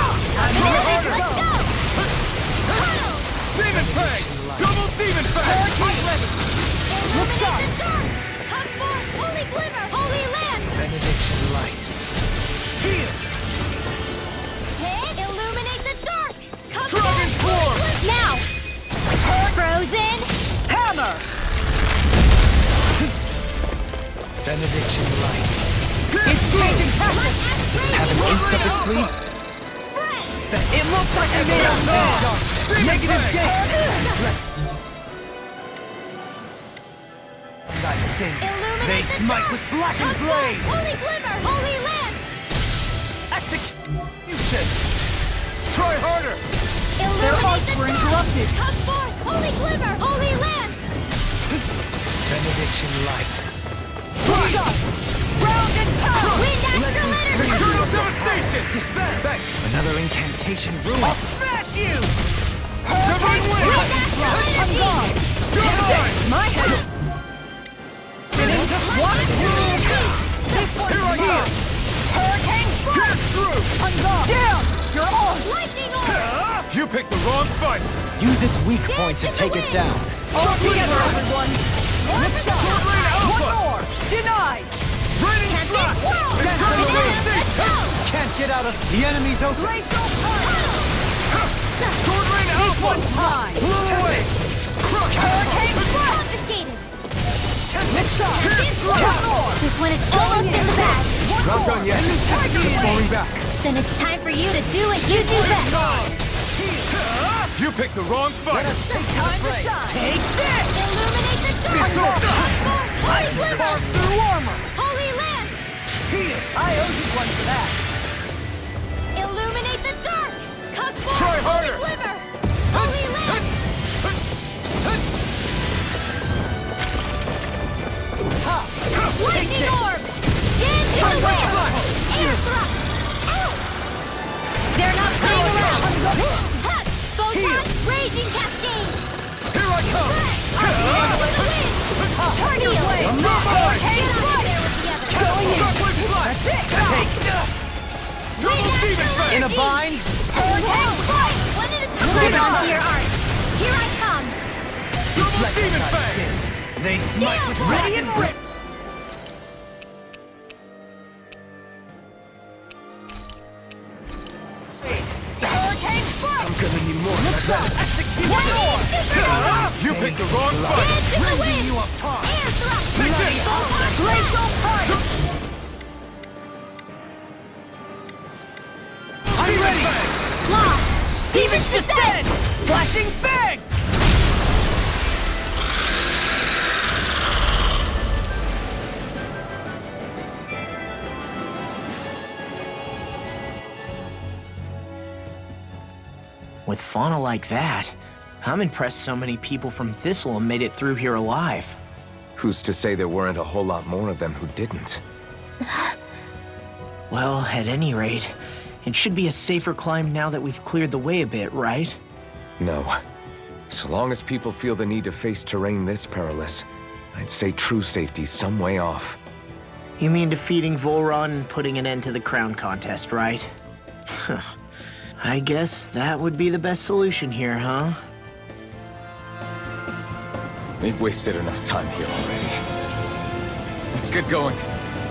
Demon Fang! Double Demon Fang! Look sharp! Come forth! Holy Glimmer! Holy Land! Benediction light. Illuminate the dark! Come Dragon Form! Now! Frozen! Hammer! Benediction light. It's changing tactics! Have an ace up its sleeve? It looks like we made a Negative gate! Illuminate the smite dark! with blackened Come blade! forth! Holy Glimmer! Holy Land! Execution! Try harder! Their Illuminate arts the were dark! interrupted! Come forth! Holy Glimmer! Holy Land! Benediction light. Look sharp! Round and pound! Wind Astral Energy! Eternal Devastation! Thanks! Another incantation ruin. Smash you! Severing Wind! Wind Astral On Energy! guard! You're mine! My head! Getting just one! This one's Here I go! here! Hurricane Strike! Pierce through! On guard! Down! You're on! Lightning Orb! You picked the wrong fight! Use its weak point to take it down. All together, everyone! One shot! One more! Denied! Can't get out of the enemy's open. Glacial Punch! This one's mine! Hurricane Blast! Confiscated. Next shot! One more! This one is almost in the bag. Not done yet. Just falling back. Then it's time for you to do what you do best. You picked the wrong fight. Time to shine! Take this! Illuminate the dark. Holy Glimmer. Carve through armor! Holy Lance. I owe you one for that! Illuminate the dark. Cut forth. Try harder. Holy Glimmer. Holy Lance. Lightning orbs. Stand to the wind. Air thrust. They're not playing around. Photon raging cascade. Here I come. Target away. I'm not mine. Get out of there with the others. Shockwave flash. In a bind? Hurricane flight. One at a time. Hold on to your arms. Here I come. Double demon fang. They smite with Ready and grip. Hurricane flight. I'm gonna need more than that. One more. You picked the wrong fight. Dance in the wind. You up top. Air thrust. Take this. Glacial punch. I'm ready. Claw. Demon's descent. Flashing Fang! With fauna like that, I'm impressed so many people from Thistleham made it through here alive. Who's to say there weren't a whole lot more of them who didn't? Well, at any rate, it should be a safer climb now that we've cleared the way a bit, right? No. So long as people feel the need to face terrain this perilous, I'd say true safety's some way off. You mean defeating Volron and putting an end to the crown contest, right? I guess that would be the best solution here, huh? We've wasted enough time here already. Let's get going.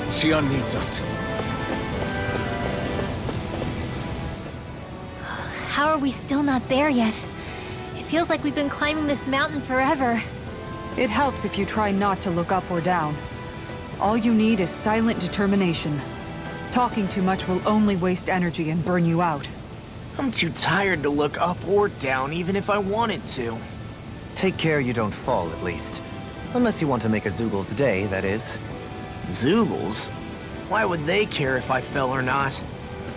Xion needs us. How are we still not there yet? It feels like we've been climbing this mountain forever. It helps if you try not to look up or down. All you need is silent determination. Talking too much will only waste energy and burn you out. I'm too tired to look up or down, even if I wanted to. Take care you don't fall, at least. Unless you want to make a Zoogel's day, that is. Zoogles? Why would they care if I fell or not?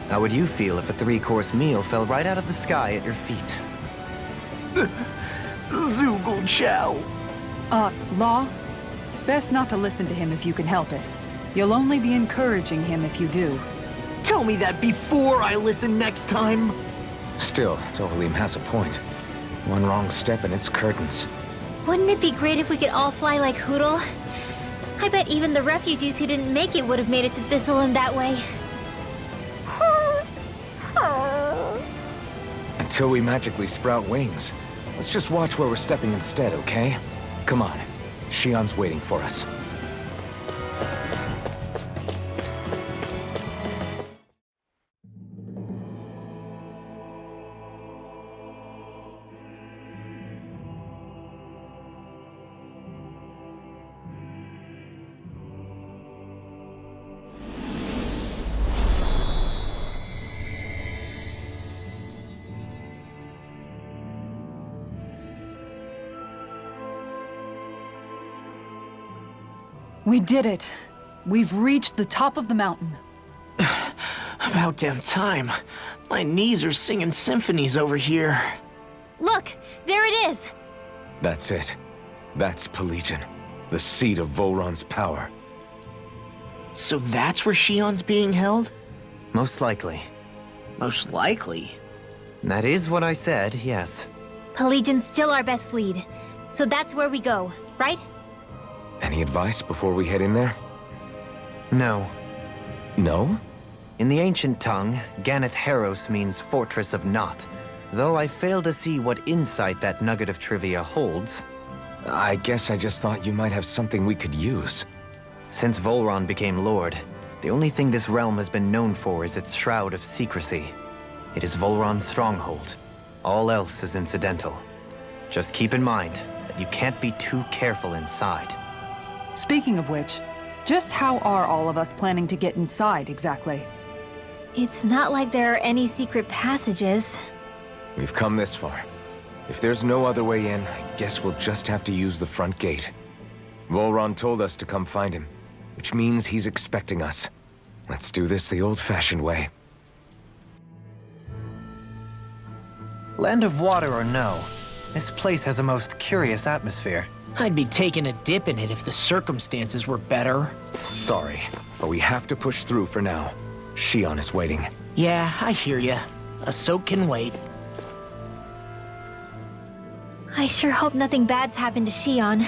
How would you feel if a 3-course meal fell right out of the sky at your feet? Zoogle Chow. Law? Best not to listen to him if you can help it. You'll only be encouraging him if you do. Tell me that before I listen next time. Still, Tohalim has a point. One wrong step and it's curtains. Wouldn't it be great if we could all fly like Hootle? I bet even the refugees who didn't make it would have made it to Thistleham that way. Until we magically sprout wings, let's just watch where we're stepping instead, okay? Come on. Xion's waiting for us. We did it. We've reached the top of the mountain. About damn time. My knees are singing symphonies over here. Look, there it is. That's it. That's Pelegion, the seat of Volron's power. So that's where Xion's being held? Most likely. Most likely. That is what I said, yes. Pelegion's still our best lead. So that's where we go, right? Any advice before we head in there? No. No? In the ancient tongue, Ganeth Heros means Fortress of Naught, Though I fail to see what insight that nugget of trivia holds. I guess I just thought you might have something we could use. Since Volron became Lord, the only thing this realm has been known for is its shroud of secrecy. It is Volron's stronghold. All else is incidental. Just keep in mind that you can't be too careful inside. Speaking of which, just how are all of us planning to get inside exactly? It's not like there are any secret passages. We've come this far. If there's no other way in, I guess we'll just have to use the front gate. Volron told us to come find him, which means he's expecting us. Let's do this the old-fashioned way. Land of water or no, this place has a most curious atmosphere. I'd be taking a dip in it if the circumstances were better. Sorry, but we have to push through for now. Shion is waiting. Yeah, I hear ya. A soak can wait. I sure hope nothing bad's happened to Shion.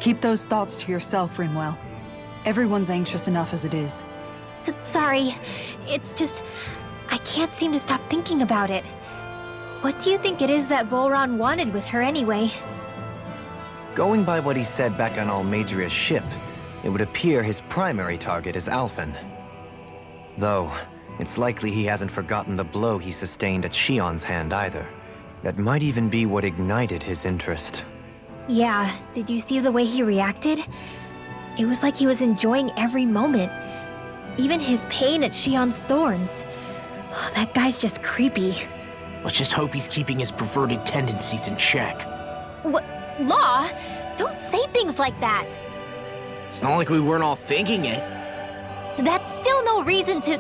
Keep those thoughts to yourself, Rinwell. Everyone's anxious enough as it is. Sorry. It's just... I can't seem to stop thinking about it. What do you think it is that Volron wanted with her anyway? Going by what he said back on Almadria's ship, it would appear his primary target is Alphen. Though, it's likely he hasn't forgotten the blow he sustained at Shion's hand either. That might even be what ignited his interest. Yeah, did you see the way he reacted? It was like he was enjoying every moment. Even his pain at Shion's thorns. Oh, that guy's just creepy. Let's just hope he's keeping his perverted tendencies in check. What? Law? Don't say things like that! It's not like we weren't all thinking it. That's still no reason to...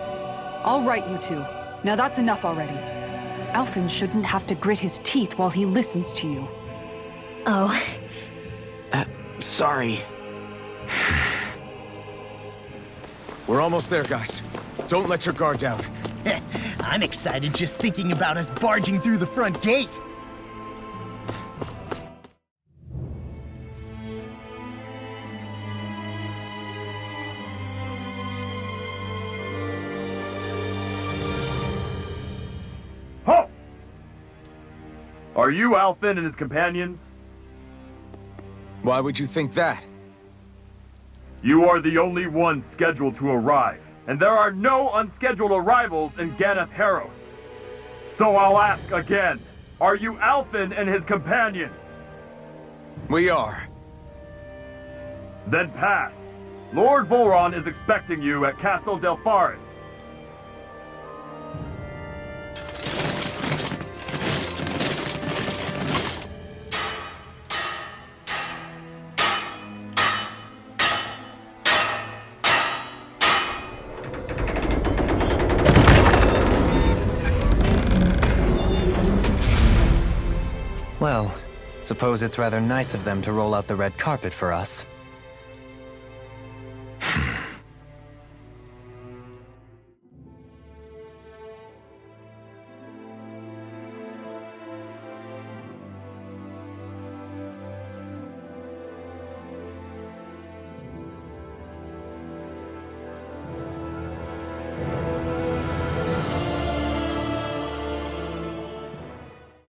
All right, you two. Now that's enough already. Alphen shouldn't have to grit his teeth while he listens to you. Oh. Sorry. We're almost there, guys. Don't let your guard down. I'm excited just thinking about us barging through the front gate. Ho! Are you Alphen and his companions? Why would you think that? You are the only one scheduled to arrive, and there are no unscheduled arrivals in Ganath Haros. So I'll ask again, are you Alphen and his companions? We are. Then pass. Lord Volron is expecting you at Castle Delpharis. Well, suppose it's rather nice of them to roll out the red carpet for us.